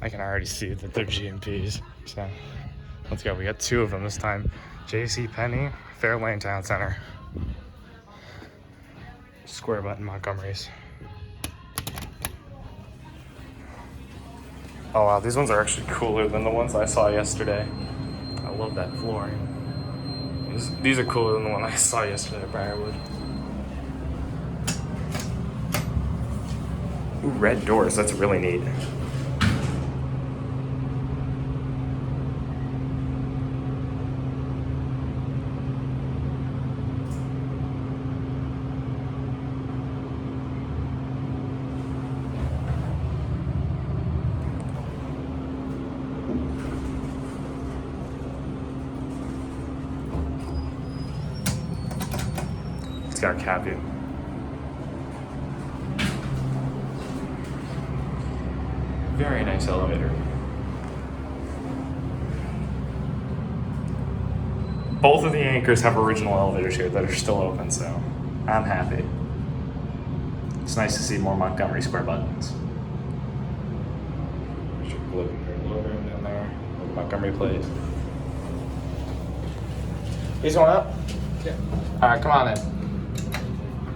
I can already see that they're GMPs. So let's go. We got 2 of them this time. JCPenney, Fairlane Town Center. Square button Montgomerys. Oh wow, these ones are actually cooler than the ones I saw yesterday. I love that flooring. These are cooler than the one I saw yesterday at Briarwood. Ooh, red doors, that's really neat. It's got a cabin. Very nice elevator. Both of the anchors have original elevators here that are still open, so I'm happy. It's nice to see more Montgomery square buttons. There's your living room down there. Look at Montgomery Place. He's going up? Yeah. All right, come on in.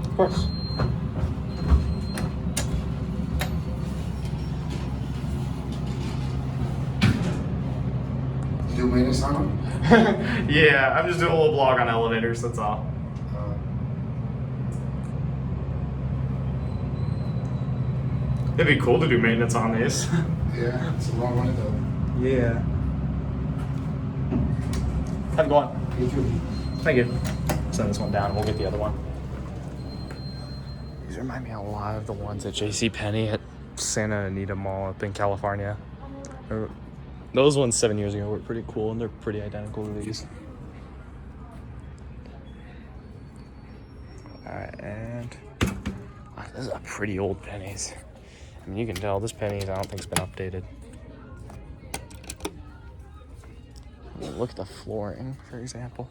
Of course. Do maintenance on them? Yeah, I'm just doing a little blog on elevators, that's all. It'd be cool to do maintenance on these. Yeah, it's a long one though. Yeah. How's it going? You too. Thank you. Send this one down and we'll get the other one. These remind me a lot of the ones at JCPenney at Santa Anita Mall up in California. Those ones 7 years ago were pretty cool and they're pretty identical to these. Alright, and wow, this is a pretty old pennies. I mean, you can tell this pennies I don't think's been updated. Look at the flooring, for example.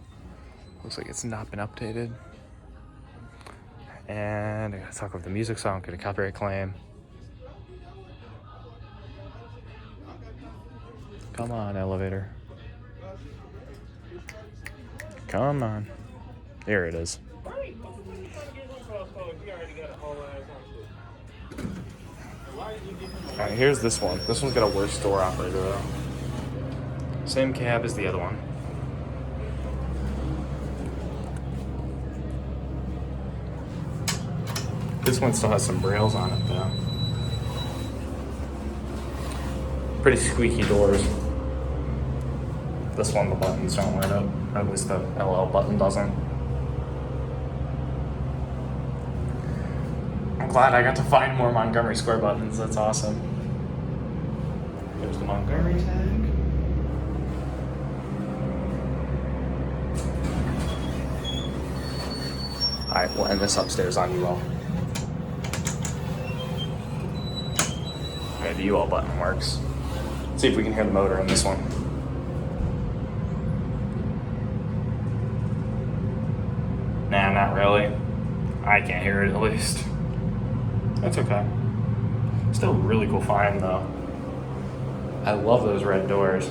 Looks like it's not been updated. And I gotta talk about the music so I don't get a copyright claim. Come on, elevator. Come on. Here it is. Alright, here's this one. This one's got a worse door operator though. Same cab as the other one. This one still has some brails on it though. Pretty squeaky doors. This one, the buttons don't light up. Or at least the LL button doesn't. I'm glad I got to find more Montgomery square buttons. That's awesome. There's the Montgomery tag. Alright, we'll end this upstairs on UL. Okay, the UL button works. See if we can hear the motor in this one. Nah, not really. I can't hear it at least. That's okay. Still a really cool find though. I love those red doors.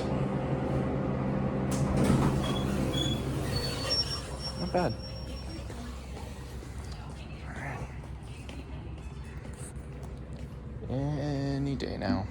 Not bad. Alright. Any day now.